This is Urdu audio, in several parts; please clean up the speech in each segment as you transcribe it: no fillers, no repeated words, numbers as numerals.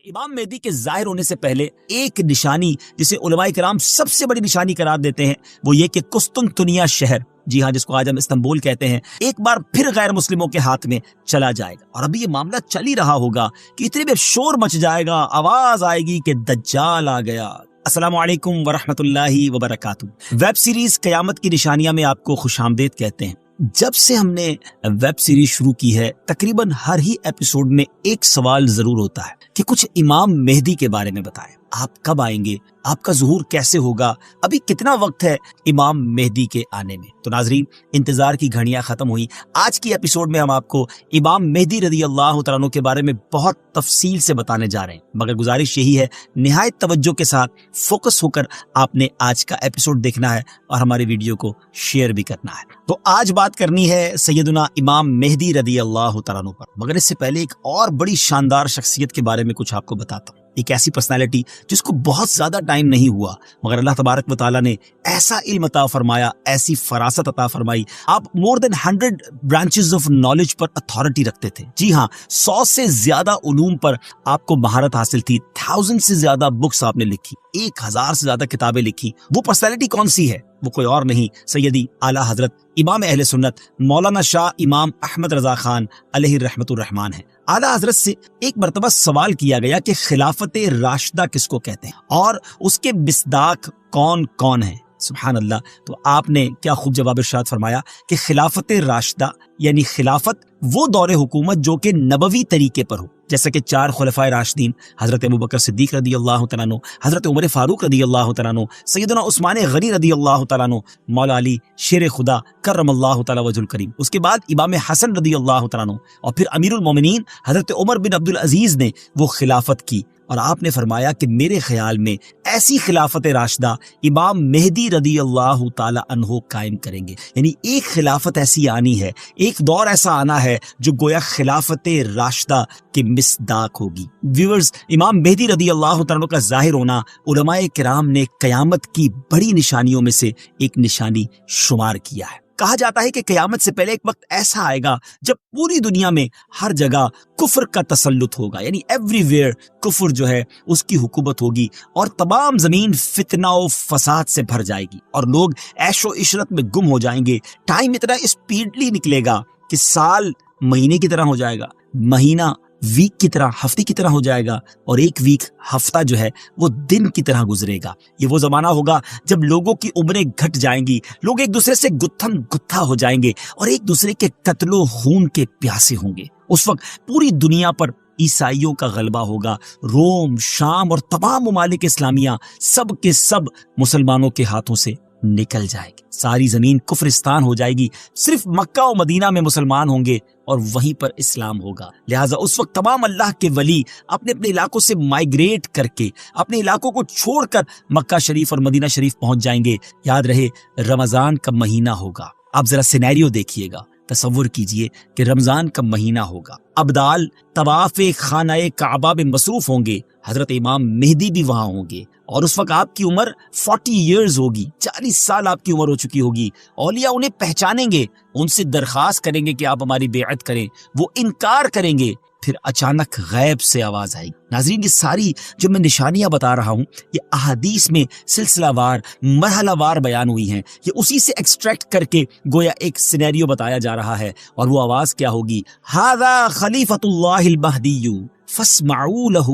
امام مہدی کے ظاہر ہونے سے پہلے ایک نشانی جسے علماء کرام سب سے بڑی نشانی قرار دیتے ہیں وہ یہ کہ قسطنطنیہ شہر، جی ہاں، جس کو آج ہم استنبول کہتے ہیں، ایک بار پھر غیر مسلموں کے ہاتھ میں چلا جائے گا۔ اور ابھی یہ معاملہ چل ہی رہا ہوگا کہ اتنے میں شور مچ جائے گا، آواز آئے گی کہ دجال آ گیا۔ السلام علیکم ورحمۃ اللہ وبرکاتہ۔ ویب سیریز قیامت کی نشانیاں میں آپ کو خوش آمدید کہتے ہیں۔ جب سے ہم نے ویب سیریز شروع کی ہے تقریباً ہر ہی ایپیسوڈ میں ایک سوال ضرور ہوتا ہے کہ کچھ امام مہدی کے بارے میں بتائیں، آپ کب آئیں گے، آپ کا ظہور کیسے ہوگا، ابھی کتنا وقت ہے امام مہدی کے آنے میں۔ تو ناظرین، انتظار کی گھڑیاں ختم ہوئی۔ آج کی ایپیسوڈ میں ہم آپ کو امام مہدی رضی اللہ تعالیٰ عنہ کے بارے میں بہت تفصیل سے بتانے جا رہے ہیں، مگر گزارش یہی ہے نہایت توجہ کے ساتھ فوکس ہو کر آپ نے آج کا ایپیسوڈ دیکھنا ہے اور ہماری ویڈیو کو شیئر بھی کرنا ہے۔ تو آج بات کرنی ہے سیدنا امام مہدی رضی اللہ تعالیٰ عنہ پر، مگر اس سے پہلے ایک اور بڑی شاندار شخصیت کے بارے میں کچھ آپ کو بتاتا ہوں۔ ایک ایسی پرسنالٹی جس کو بہت زیادہ ٹائم نہیں ہوا مگر اللہ تبارک و تعالیٰ نے ایسا علم عطا فرمایا، ایسی فراست عطا فرمائی، آپ مور دین 100 branches of knowledge per authority رکھتے تھے۔ جی ہاں، 100 سے زیادہ علوم پر آپ کو مہارت حاصل تھی، 1000 سے زیادہ بکس آپ نے لکھی، 1000 سے زیادہ کتابیں لکھی۔ وہ پرسنالٹی کون سی ہے؟ وہ کوئی اور نہیں، سیدی اعلیٰ حضرت امام اہل سنت مولانا شاہ امام احمد رضا خان علیہ رحمت الرحمان ہے۔ اعلیٰ حضرت سے ایک مرتبہ سوال کیا گیا کہ خلافت راشدہ کس کو کہتے ہیں اور اس کے مصداق کون کون ہیں؟ سبحان اللہ۔ تو آپ نے کیا خوب جواب ارشاد فرمایا کہ خلافت راشدہ یعنی خلافت وہ دور حکومت جو کہ نبوی طریقے پر ہو، جیسا کہ 4 خلفائے راشدین حضرت ابوبکر صدیق رضی اللہ تعالیٰ عنہ، حضرت عمر فاروق رضی اللہ تعالیٰ عنہ، سیدنا عثمان غنی رضی اللہ تعالیٰ عنہ، مولا علی شیر خدا کرم اللہ تعالیٰ وجہ الکریم، اس کے بعد امام حسن رضی اللہ تعالیٰ عنہ، اور پھر امیر المومنین حضرت عمر بن عبدالعزیز نے وہ خلافت کی۔ اور آپ نے فرمایا کہ میرے خیال میں ایسی خلافت راشدہ امام مہدی رضی اللہ تعالی عنہ قائم کریں گے، یعنی ایک خلافت ایسی آنی ہے، ایک دور ایسا آنا ہے جو گویا خلافت راشدہ کے مصداق ہوگی۔ ویورز، امام مہدی رضی اللہ تعالی عنہ کا ظاہر ہونا علماء کرام نے قیامت کی بڑی نشانیوں میں سے ایک نشانی شمار کیا ہے۔ کہا جاتا ہے کہ قیامت سے پہلے ایک وقت ایسا آئے گا جب پوری دنیا میں ہر جگہ کفر کا تسلط ہوگا، یعنی ایوری ویئر کفر جو ہے اس کی حکومت ہوگی اور تمام زمین فتنہ و فساد سے بھر جائے گی اور لوگ عیش و عشرت میں گم ہو جائیں گے۔ ٹائم اتنا اسپیڈلی نکلے گا کہ سال مہینے کی طرح ہو جائے گا، مہینہ ویک کی طرح، ہفتے کی طرح ہو جائے گا، اور ایک ویک ہفتہ جو ہے وہ دن کی طرح گزرے گا۔ یہ وہ زمانہ ہوگا جب لوگوں کی عمریں گھٹ جائیں گی، لوگ ایک دوسرے سے گتھم گتھا ہو جائیں گے اور ایک دوسرے کے قتل و خون کے پیاسے ہوں گے۔ اس وقت پوری دنیا پر عیسائیوں کا غلبہ ہوگا، روم، شام اور تمام ممالک اسلامیہ سب کے سب مسلمانوں کے ہاتھوں سے نکل جائے گی، ساری زمین کفرستان ہو جائے گی، صرف مکہ و مدینہ میں مسلمان ہوں گے اور وہیں پر اسلام ہوگا۔ لہٰذا اس وقت تمام اللہ کے ولی اپنے اپنے علاقوں سے مائیگریٹ کر کے اپنے علاقوں کو چھوڑ کر مکہ شریف اور مدینہ شریف پہنچ جائیں گے۔ یاد رہے رمضان کا مہینہ ہوگا، آپ ذرا سینیریو دیکھیے گا، تصور کیجئے کہ رمضان کا مہینہ ہوگا، ابدال طواف خانہ کعبہ میں مصروف ہوں گے، حضرت امام مہدی بھی وہاں ہوں گے، اور اس وقت آپ کی عمر 40 ایئرز ہوگی، 40 سال آپ کی عمر ہو چکی ہوگی۔ اولیاء انہیں پہچانیں گے، ان سے درخواست کریں گے کہ آپ ہماری بیعت کریں، وہ انکار کریں گے، پھر اچانک غیب سے آواز آئی۔ ناظرین، یہ ساری جو میں نشانیاں بتا رہا ہوں یہ احادیث میں سلسلہ وار مرحلہ وار بیان ہوئی ہیں، یہ اسی سے ایکسٹریکٹ کر کے گویا ایک سینیریو بتایا جا رہا ہے، اور وہ آواز کیا ہوگی؟ ھذا خلیفۃ اللہ المہدی فاسمعوا لہ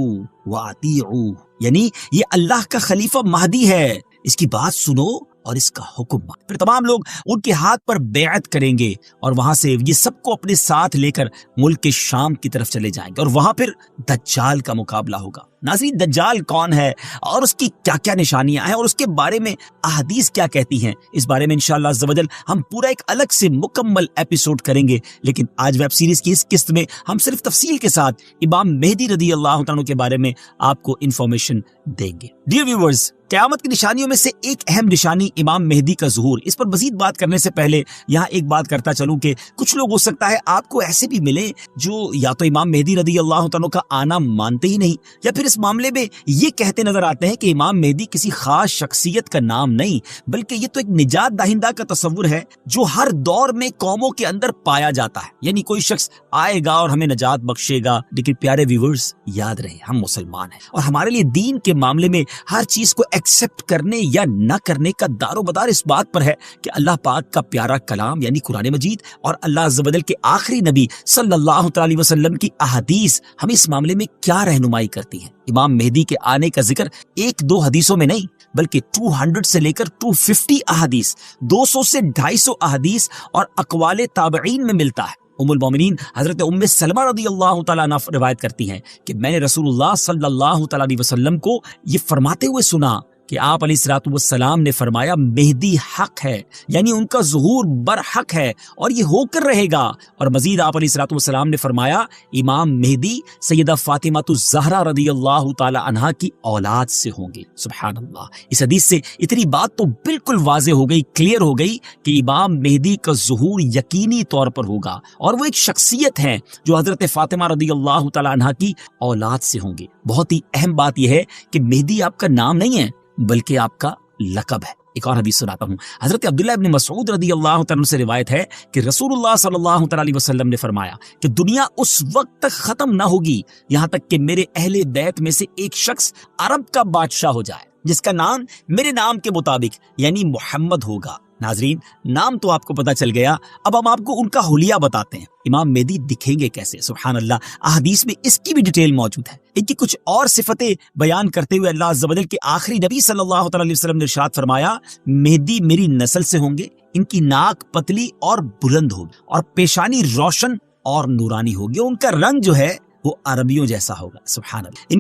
واطیعوہ، یعنی یہ اللہ کا خلیفہ مہدی ہے، اس کی بات سنو اور اس کا حکم مان۔ پھر تمام لوگ ان کے ہاتھ پر بیعت کریں گے اور وہاں سے یہ سب کو اپنے ساتھ لے کر ملک کے شام کی طرف چلے جائیں گے، اور وہاں پھر دجال کا مقابلہ ہوگا۔ ناظرین، دجال کون ہے اور اس کی کیا کیا نشانیاں ہیں اور اس کے بارے میں احادیث کیا کہتی ہیں، اس بارے میں انشاءاللہ عز و جل ہم پورا ایک الگ سے مکمل ایپیسوڈ کریں گے، لیکن آج ویب سیریز کی اس قسط میں ہم صرف تفصیل کے ساتھ امام مہدی رضی اللہ عنہ کے بارے میں آپ کو انفارمیشن دیں گے۔ ڈیئر ویورز، قیامت کی نشانیوں میں سے ایک اہم نشانی امام مہدی کا ظہور۔ اس پر مزید بات کرنے سے پہلے یہاں ایک بات کرتا چلوں کہ کچھ لوگ ہو سکتا ہے آپ کو ایسے بھی ملے جو یا تو امام مہدی رضی اللہ عنہ کا آنا مانتے ہی نہیں، یا پھر اس اس معاملے میں یہ کہتے نظر آتے ہیں کہ امام مہدی کسی خاص شخصیت کا نام نہیں بلکہ یہ تو ایک نجات دہندہ کا تصور ہے جو ہر دور میں قوموں کے اندر پایا جاتا ہے. یعنی کوئی شخص آئے گا اور ہمیں نجات بخشے گا. لیکن پیارے ویورز، یاد رہے ہم مسلمان ہیں اور ہمارے لیے دین کے معاملے میں ہر چیز کو ایکسپٹ کرنے یا نہ کرنے کا دار و مدار اس بات پر ہے کہ اللہ پاک کا پیارا کلام یعنی قرآن مجید اور اللہ عز و جل کے آخری نبی صلی اللہ تعالی علیہ وسلم کی احادیث ہمیں اس معاملے میں کیا رہنمائی کرتی ہیں. امام مہدی کے آنے کا ذکر ایک دو حدیثوں میں نہیں بلکہ 200 سے لے کر 250 احادیث، 200 سے 250 احادیث اور اقوال تابعین میں ملتا ہے. ام المومنین حضرت ام سلمہ رضی اللہ تعالیٰ عنہ روایت کرتی ہیں کہ میں نے رسول اللہ صلی اللہ تعالیٰ علیہ وسلم کو یہ فرماتے ہوئے سنا کہ آپ علیہ الصلوۃ والسلام نے فرمایا مہدی حق ہے، یعنی ان کا ظہور برحق ہے اور یہ ہو کر رہے گا. اور مزید آپ علیہ الصلوۃ والسلام نے فرمایا امام مہدی سیدہ فاطمہ الزہرا رضی اللہ تعالی عنہا کی اولاد سے ہوں گے. سبحان اللہ. اس حدیث سے اتنی بات تو بالکل واضح ہو گئی، کلیئر ہو گئی کہ امام مہدی کا ظہور یقینی طور پر ہوگا اور وہ ایک شخصیت ہے جو حضرت فاطمہ رضی اللہ تعالی عنہا کی اولاد سے ہوں گے. بہت ہی اہم بات یہ ہے کہ مہدی آپ کا نام نہیں ہے بلکہ آپ کا لقب ہے. ایک اور حدیث سناتا ہوں. حضرت عبداللہ ابن مسعود رضی اللہ تعالیٰ عنہ سے روایت ہے کہ رسول اللہ صلی اللہ تعالیٰ علیہ وسلم نے فرمایا کہ دنیا اس وقت تک ختم نہ ہوگی یہاں تک کہ میرے اہل بیت میں سے ایک شخص عرب کا بادشاہ ہو جائے جس کا نام میرے نام کے مطابق یعنی محمد ہوگا. ناظرین، نام تو آپ کو پتا چل گیا، اب ہم آپ کو ان کا حلیہ بتاتے ہیں. امام مہدی دکھیں گے کیسے؟ سبحان اللہ. احادیث میں اس کی بھی ڈیٹیل موجود ہے. ان کی کچھ اور صفتیں بیان کرتے ہوئے اللہ عز و جل کے آخری نبی صلی اللہ تعالی علیہ وسلم نے ارشاد فرمایا مہدی میری نسل سے ہوں گے، ان کی ناک پتلی اور بلند ہوگی اور پیشانی روشن اور نورانی ہوگی. ان کا رنگ جو ہے وہ عربیوں جیسا ہوگا. سبحان اللہ.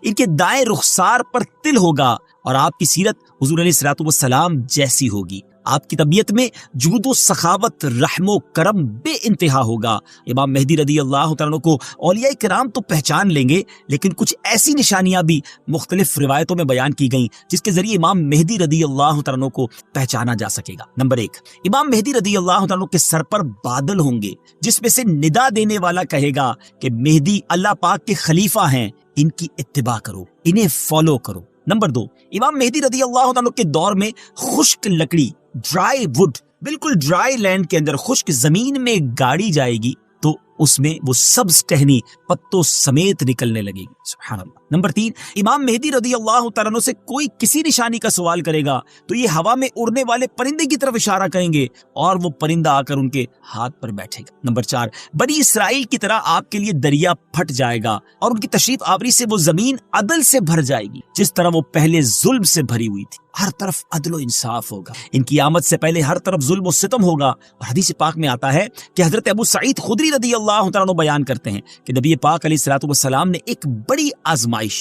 ان کے دائیں رخسار پر تل ہوگا اور آپ کی سیرت حضور علیہ الصلوۃ والسلام جیسی ہوگی. آپ کی طبیعت میں جود و سخاوت، رحم و کرم بے انتہا ہوگا. امام مہدی رضی اللہ تعالیٰ کو اولیاء کرام تو پہچان لیں گے لیکن کچھ ایسی نشانیاں بھی مختلف روایتوں میں بیان کی گئیں جس کے ذریعے امام مہدی رضی اللہ تعالیٰ کو پہچانا جا سکے گا. نمبر 1، امام مہدی رضی اللہ تعالیٰ کے سر پر بادل ہوں گے جس میں سے ندا دینے والا کہے گا کہ مہدی اللہ پاک کے خلیفہ ہیں، ان کی اتباع کرو، انہیں فالو کرو. نمبر 2، امام مہدی رضی اللہ تعالیٰ کے دور میں خشک لکڑی، ڈرائی وڈ، بالکل ڈرائی لینڈ کے اندر خشک زمین میں گاڑی جائے گی تو اس میں وہ سبز ٹہنی پتوں سمیت نکلنے لگے گی. سبحان اللہ. نمبر 3، امام مہدی رضی اللہ تعالیٰ عنہ سے کوئی کسی نشانی کا سوال کرے گا تو یہ ہوا میں اڑنے والے پرندے کی طرف اشارہ کریں گے اور وہ پرندہ آ کر ان کے ہاتھ پر بیٹھے گا. نمبر 4، بنی اسرائیل کی طرح آپ کے لیے دریا پھٹ جائے گا اور ان کی تشریف آوری سے وہ زمین عدل سے بھر جائے گی جس طرح وہ پہلے ظلم سے بھری ہوئی تھی. ہر طرف عدل و انصاف ہوگا. ان کی آمد سے پہلے ہر طرف ظلم و ستم ہوگا. اور حدیث پاک میں آتا ہے کہ حضرت ابو سعید خدری رضی اللہ تعالیٰ عنہ بیان کرتے ہیں کہ نبی پاک علیہ الصلوۃ والسلام نے ایک بڑی آزمائش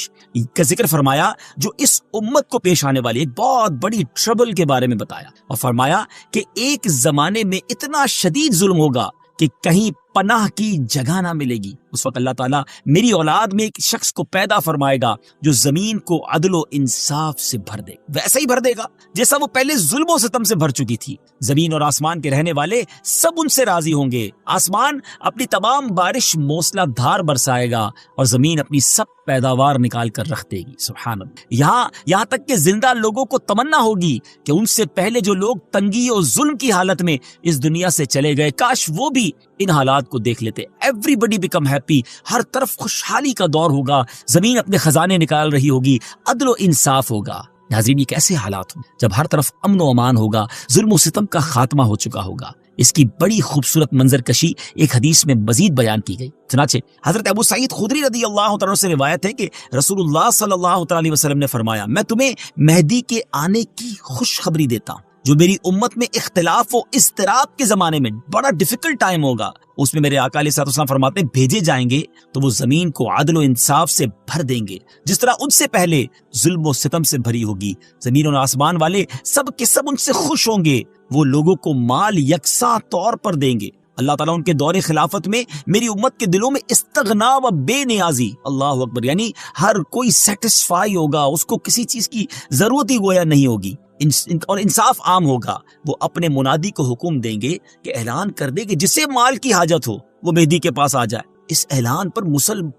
کا ذکر فرمایا جو اس امت کو پیش آنے والی ایک بہت بڑی ٹربل کے بارے میں بتایا اور فرمایا کہ ایک زمانے میں اتنا شدید ظلم ہوگا کہ کہیں پناہ کی جگہ نہ ملے گی. اس وقت اللہ تعالیٰ میری اولاد میں ایک شخص کو پیدا فرمائے گا جو زمین کو عدل و انصاف سے بھر دے، ویسا ہی بھر دے گا جیسا وہ پہلے ظلم و ستم سے بھر چکی تھی. زمین اور آسمان کے رہنے والے سب ان سے راضی ہوں گے. آسمان اپنی تمام بارش موسلا دھار برسائے گا اور زمین اپنی سب پیداوار نکال کر رکھ دے گی. سبحان اللہ. یہاں تک کہ زندہ لوگوں کو تمنا ہوگی کہ ان سے پہلے جو لوگ تنگی اور ظلم کی حالت میں اس دنیا سے چلے گئے کاش وہ بھی ان حالات کو دیکھ لیتے. ایوری بڈی بیکم ہیپی. ہر طرف خوشحالی کا دور ہوگا، زمین اپنے خزانے نکال رہی ہوگی، عدل و انصاف ہوگا. ناظرین، یہ کیسے حالات ہوں جب ہر طرف امن و امان ہوگا، ظلم و ستم کا خاتمہ ہو چکا ہوگا. اس کی بڑی خوبصورت منظر کشی ایک حدیث میں مزید بیان کی گئی. چنانچہ حضرت ابو سعید خدری رضی اللہ تعالیٰ سے روایت ہے کہ رسول اللہ صلی اللہ تعالیٰ علیہ وسلم نے فرمایا میں تمہیں مہدی کے آنے کی خوشخبری دیتا ہوں جو میری امت میں اختلاف و اضطراب کے زمانے میں بڑا ڈیفیکلٹ ٹائم ہوگا. اس میں میرے آقا علیہ الصلوۃ والسلام فرماتے ہیں بھیجے جائیں گے تو وہ زمین کو عدل و انصاف سے بھر دیں گے جس طرح ان سے پہلے ظلم و ستم سے بھری ہوگی. زمین اور آسمان والے سب کے سب ان سے خوش ہوں گے. وہ لوگوں کو مال یکساں طور پر دیں گے. اللہ تعالیٰ ان کے دور خلافت میں میری امت کے دلوں میں استغنا و بے نیازی، اللہ اکبر، یعنی ہر کوئی سیٹسفائی ہوگا، اس کو کسی چیز کی ضرورت ہی گویا نہیں ہوگی، اور انصاف عام ہوگا. وہ اپنے منادی کو حکم دیں گے کہ اعلان کر دے کہ جسے مال کی حاجت ہو وہ مہدی کے پاس آ جائے. اس اعلان پر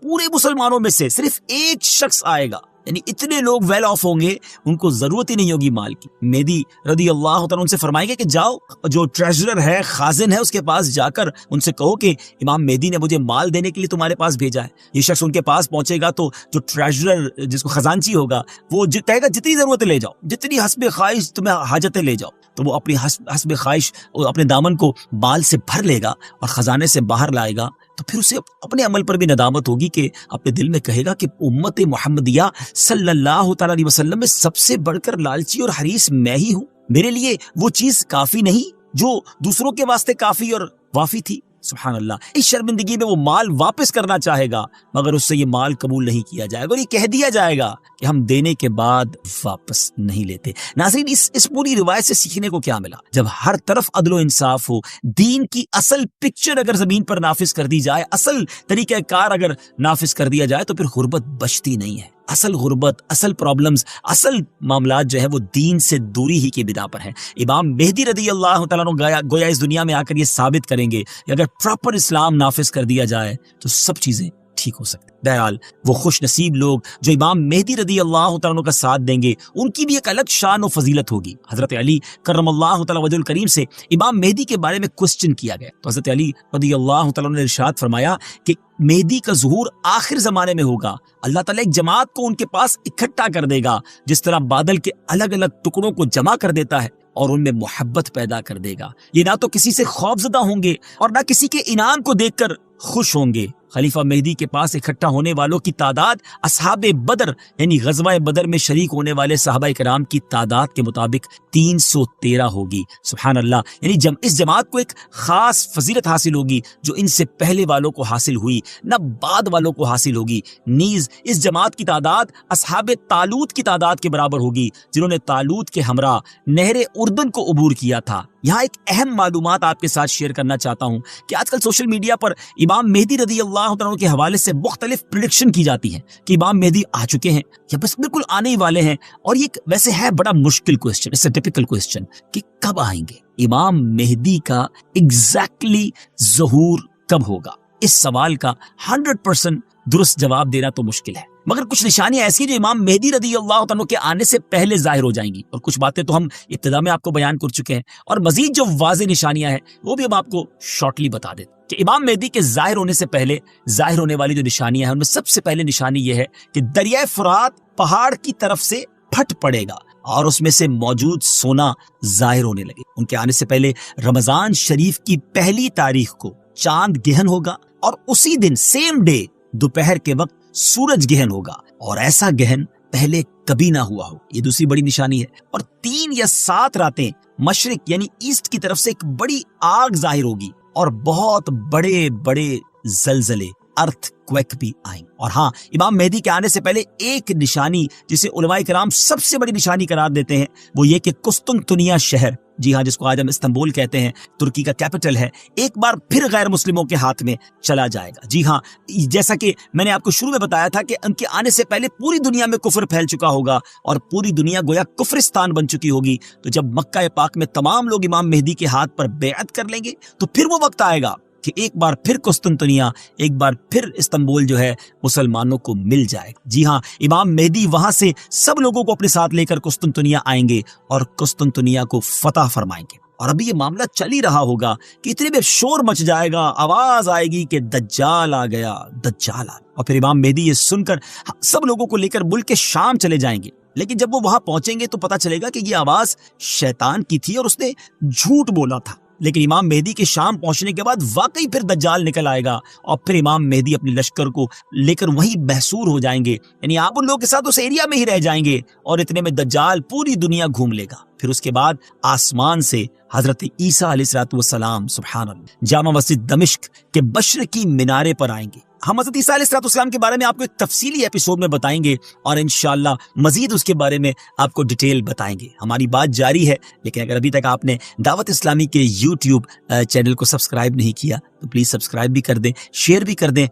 پورے مسلمانوں میں سے صرف ایک شخص آئے گا، یعنی اتنے لوگ ویل آف ہوں گے، ان کو ضرورت ہی نہیں ہوگی مال کی۔ مہدی رضی اللہ تعالیٰ ان سے فرمائیں گے کہ جاؤ، جو ٹریجرر ہے، خازن ہے، اس کے پاس جا کر ان سے کہو کہ امام مہدی نے مجھے مال دینے کے لیے تمہارے پاس بھیجا ہے۔ یہ شخص ان کے پاس پہنچے گا تو جو ٹریجرر جس کو خزانچی ہوگا وہ کہے گا جتنی ضرورتیں لے جاؤ، جتنی حسب خواہش تمہیں حاجتیں لے جاؤ، تو وہ اپنی حسب خواہش اپنے دامن کو مال سے بھر لے گا اور خزانے سے باہر لائے گا۔ تو پھر اسے اپنے عمل پر بھی ندامت ہوگی کہ اپنے دل میں کہے گا کہ امت محمدیہ صلی اللہ تعالیٰ علیہ وسلم میں سب سے بڑھ کر لالچی اور حریص میں ہی ہوں، میرے لیے وہ چیز کافی نہیں جو دوسروں کے واسطے کافی اور وافی تھی۔ سبحان اللہ، اس شرمندگی میں وہ مال واپس کرنا چاہے گا، مگر اس سے یہ مال قبول نہیں کیا جائے گا اور یہ کہہ دیا جائے گا کہ ہم دینے کے بعد واپس نہیں لیتے۔ ناظرین، اس پوری روایت سے سیکھنے کو کیا ملا؟ جب ہر طرف عدل و انصاف ہو، دین کی اصل پکچر اگر زمین پر نافذ کر دی جائے، اصل طریقہ کار اگر نافذ کر دیا جائے، تو پھر غربت بچتی نہیں ہے۔ اصل غربت، اصل پرابلمز، اصل معاملات جو ہے وہ دین سے دوری ہی کی بنا پر ہیں۔ امام مہدی رضی اللہ تعالیٰ عنہ گویا اس دنیا میں آ کر یہ ثابت کریں گے کہ اگر پراپر اسلام نافذ کر دیا جائے تو سب چیزیں ٹھیک ہو سکتی۔ بہرحال وہ خوش نصیب لوگ جو امام مہدی رضی اللہ تعالیٰ عنہ کا ساتھ دیں گے، ان کی بھی ایک الگ شان و فضیلت ہوگی۔ حضرت علی کرم اللہ تعالیٰ وجہ الکریم سے امام مہدی کے بارے میں کوسچن کیا گیا تو حضرت علی رضی اللہ تعالیٰ عنہ نے ارشاد فرمایا کہ مہدی کا ظہور آخر زمانے میں ہوگا، اللہ تعالیٰ ایک جماعت کو ان کے پاس اکٹھا کر دے گا، جس طرح بادل کے الگ الگ ٹکڑوں کو جمع کر دیتا ہے اور ان میں محبت پیدا کر دے گا۔ یہ نہ تو کسی سے خوفزدہ ہوں گے اور نہ کسی کے انعام کو دیکھ کر خوش ہوں گے۔ خلیفہ مہدی کے پاس اکٹھا ہونے والوں کی تعداد اصحاب بدر یعنی غزوہ بدر میں شریک ہونے والے صحابہ کرام کی تعداد کے مطابق 313 ہوگی۔ سبحان اللہ، یعنی اس جماعت کو ایک خاص فضیلت حاصل ہوگی جو ان سے پہلے والوں کو حاصل ہوئی نہ بعد والوں کو حاصل ہوگی۔ نیز اس جماعت کی تعداد اصحاب طالوت کی تعداد کے برابر ہوگی، جنہوں نے طالوت کے ہمراہ نہر اردن کو عبور کیا تھا۔ یہاں ایک اہم معلومات آپ کے ساتھ شیئر کرنا چاہتا ہوں کہ آج کل سوشل میڈیا پر امام مہدی رضی اللہ عنہ کے حوالے سے مختلف پریڈکشن کی جاتی ہے کہ امام مہدی آ چکے ہیں یا بس بالکل آنے ہی والے ہیں، اور یہ ویسے ہے بڑا مشکل کوسچن، اس سے ٹپیکل کوسچن کہ کب آئیں گے، امام مہدی کا ایگزیکٹلی ظہور کب ہوگا۔ اس سوال کا 100% درست جواب دینا تو مشکل ہے، مگر کچھ نشانیاں ایسی ہیں جو امام مہدی رضی اللہ عنہ کے آنے سے پہلے ظاہر ہو جائیں گی، اور کچھ باتیں تو ہم ابتدا میں آپ کو بیان کر چکے ہیں، اور مزید جو واضح نشانیاں ہیں وہ بھی ہم آپ کو شارٹلی بتا دیتے کہ امام مہدی کے ظاہر ہونے سے پہلے ظاہر ہونے والی جو نشانیاں ہیں ان میں سب سے پہلے نشانی یہ ہے کہ دریائے فرات پہاڑ کی طرف سے پھٹ پڑے گا اور اس میں سے موجود سونا ظاہر ہونے لگے۔ ان کے آنے سے پہلے رمضان شریف کی پہلی تاریخ کو چاند گہن ہوگا، اور اسی دن سیم ڈے دوپہر کے وقت سورج گہن ہوگا، اور ایسا گہن پہلے کبھی نہ ہوا ہو۔ یہ دوسری بڑی نشانی ہے۔ اور 3 یا 7 راتیں مشرق یعنی ایسٹ کی طرف سے ایک بڑی آگ ظاہر ہوگی، اور بہت بڑے بڑے زلزلے ارتھ کویک بھی آئیں۔ اور ہاں، امام مہدی کے آنے سے پہلے ایک نشانی جسے علماء کرام سب سے بڑی نشانی قرار دیتے ہیں وہ یہ کہ قسطنطنیہ شہر، جی ہاں، جس کو آج ہم استنبول کہتے ہیں، ترکی کا کیپٹل ہے، ایک بار پھر غیر مسلموں کے ہاتھ میں چلا جائے گا۔ جی ہاں، جیسا کہ میں نے آپ کو شروع میں بتایا تھا کہ ان کے آنے سے پہلے پوری دنیا میں کفر پھیل چکا ہوگا اور پوری دنیا گویا کفرستان بن چکی ہوگی۔ تو جب مکہ پاک میں تمام لوگ امام مہدی کے ہاتھ پر بیعت کر لیں گے تو پھر وہ وقت آئے گا کہ ایک بار پھر قسطنطنیہ، ایک بار پھر استنبول جو ہے مسلمانوں کو مل جائے گا۔ جی ہاں، امام مہدی وہاں سے سب لوگوں کو اپنے ساتھ لے کر قسطنطنیہ آئیں گے اور قسطنطنیہ کو فتح فرمائیں گے۔ اور ابھی یہ معاملہ چل ہی رہا ہوگا کہ اتنے میں شور مچ جائے گا، آواز آئے گی کہ دجال آ گیا، دجال آ گیا، اور پھر امام مہدی یہ سن کر سب لوگوں کو لے کر ملک کے شام چلے جائیں گے۔ لیکن جب وہ وہاں پہنچیں گے تو پتہ چلے گا کہ یہ آواز شیطان کی تھی اور اس نے جھوٹ بولا تھا۔ لیکن امام مہدی کے شام پہنچنے کے بعد واقعی پھر دجال نکل آئے گا، اور پھر امام مہدی اپنے لشکر کو لے کر وہیں محصور ہو جائیں گے، یعنی آپ ان لوگوں کے ساتھ اس ایریا میں ہی رہ جائیں گے، اور اتنے میں دجال پوری دنیا گھوم لے گا۔ پھر اس کے بعد آسمان سے حضرت عیسیٰ علیہ السلام سبحان اللہ جامع مسجد دمشق کے مشرقی مینارے پر آئیں گے۔ ہم حضرت عیسیٰ علیہ السلام کے بارے میں آپ کو ایک تفصیلی ایپیسوڈ میں بتائیں گے، اور انشاءاللہ مزید اس کے بارے میں آپ کو ڈیٹیل بتائیں گے۔ ہماری بات جاری ہے، لیکن اگر ابھی تک آپ نے دعوت اسلامی کے یوٹیوب چینل کو سبسکرائب نہیں کیا تو پلیز سبسکرائب بھی کر دیں، شیئر بھی کر دیں۔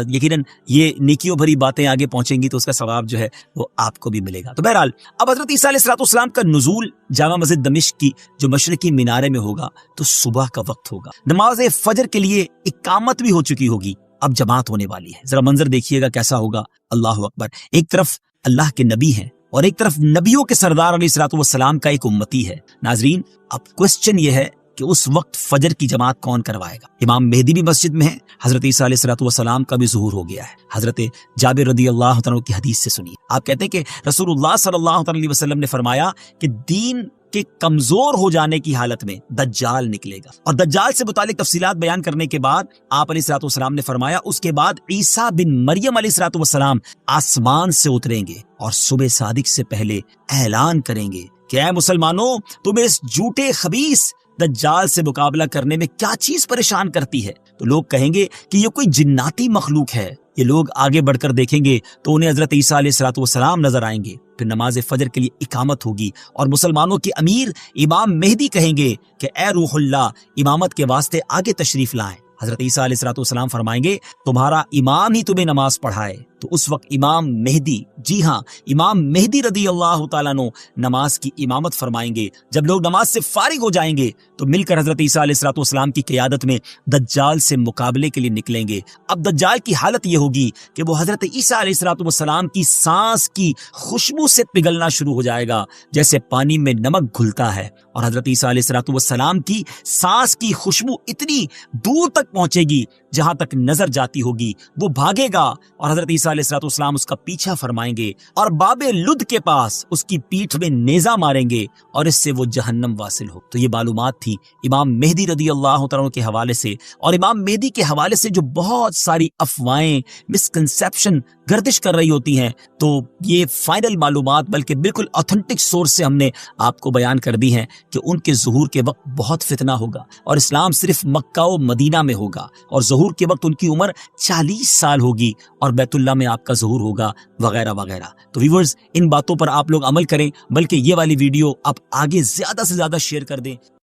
یقیناً یہ نیکیوں بھری باتیں آگے پہنچیں گی تو اس کا ثواب جو ہے وہ آپ کو بھی ملے گا۔ تو بہرحال اب حضرت عیسیٰ علیہ السلام کا نزول جامع مسجد دمشق کی جو مشرقی مینارے میں ہوگا تو صبح کا وقت ہوگا، نماز فجر کے لیے اقامت بھی ہو چکی ہوگی، اب جماعت ہونے والی ہے. ذرا منظر دیکھیے گا کیسا ہوگا. اللہ اکبر. ایک طرف اللہ کے نبی ہیں اور ایک طرف نبیوں کے سردار علیہ الصلوۃ والسلام کا ایک امتی ہے. ناظرین اب کوسچن یہ ہے کہ اس وقت فجر کی جماعت کون کروائے گا؟ امام مہدی بھی مسجد میں ہے، حضرت عیسیٰ علیہ الصلوۃ والسلام کا بھی ظہور ہو گیا ہے. حضرت جابر رضی اللہ عنہ کی حدیث سے سنیے. آپ کہتے ہیں کہ رسول اللہ صلی اللہ علیہ وسلم نے فرمایا کہ دین کے کمزور ہو جانے کی حالت میں دجال نکلے گا. اور دجال سے متعلق تفصیلات بیان کرنے کے بعد آپ علیہ الصلوۃ والسلام نے فرمایا اس کے بعد عیسیٰ بن مریم علیہ الصلوۃ والسلام آسمان سے اتریں گے اور صبح صادق سے پہلے اعلان کریں گے کہ اے مسلمانوں، تمہیں اس جھوٹے خبیث دجال سے مقابلہ کرنے میں کیا چیز پریشان کرتی ہے؟ تو لوگ کہیں گے کہ یہ کوئی جناتی مخلوق ہے. یہ لوگ آگے بڑھ کر دیکھیں گے تو انہیں حضرت عیسیٰ علیہ الصلوۃ والسلام نظر آئیں گے. پھر نماز فجر کے لیے اقامت ہوگی اور مسلمانوں کے امیر امام مہدی کہیں گے کہ اے روح اللہ، امامت کے واسطے آگے تشریف لائیں. حضرت عیسیٰ علیہ الصلوۃ والسلام فرمائیں گے تمہارا امام ہی تمہیں نماز پڑھائے. تو اس وقت امام مہدی، جی ہاں امام مہدی رضی اللہ تعالیٰ عنہ نماز کی امامت فرمائیں گے. جب لوگ نماز سے فارغ ہو جائیں گے تو مل کر حضرت عیسیٰ علیہ الصلوۃ والسلام کی قیادت میں دجال سے مقابلے کے لیے نکلیں گے. اب دجال کی حالت یہ ہوگی کہ وہ حضرت عیسیٰ علیہ الصلوۃ والسلام کی سانس کی خوشبو سے پگھلنا شروع ہو جائے گا جیسے پانی میں نمک گھلتا ہے. اور حضرت عیسیٰ علیہ الصلوۃ والسلام کی سانس کی خوشبو اتنی دور تک پہنچے گی جہاں تک نظر جاتی ہوگی. وہ بھاگے گا اور حضرت عیسیٰ علیہ الصلوۃ والسلام اس کا پیچھا فرمائیں گے اور باب لد کے پاس اس کی پیٹھ میں نیزہ ماریں گے اور اس سے وہ جہنم واصل ہو. تو یہ معلومات تھی امام مہدی رضی اللہ تعالیٰ کے حوالے سے. اور امام مہدی کے حوالے سے جو بہت ساری افواہیں، مسکنسیپشن گردش کر رہی ہوتی ہیں، تو یہ فائنل معلومات بلکہ بالکل اوتھنٹک سورس سے ہم نے آپ کو بیان کر دی ہیں کہ ان کے ظہور کے وقت بہت فتنہ ہوگا اور اسلام صرف مکہ و مدینہ میں ہوگا اور ظہور کے وقت ان کی عمر 40 سال ہوگی اور بیت اللہ میں آپ کا ظہور ہوگا وغیرہ وغیرہ. تو ویورز ان باتوں پر آپ لوگ عمل کریں، بلکہ یہ والی ویڈیو آپ آگے زیادہ سے زیادہ شیئر کر دیں.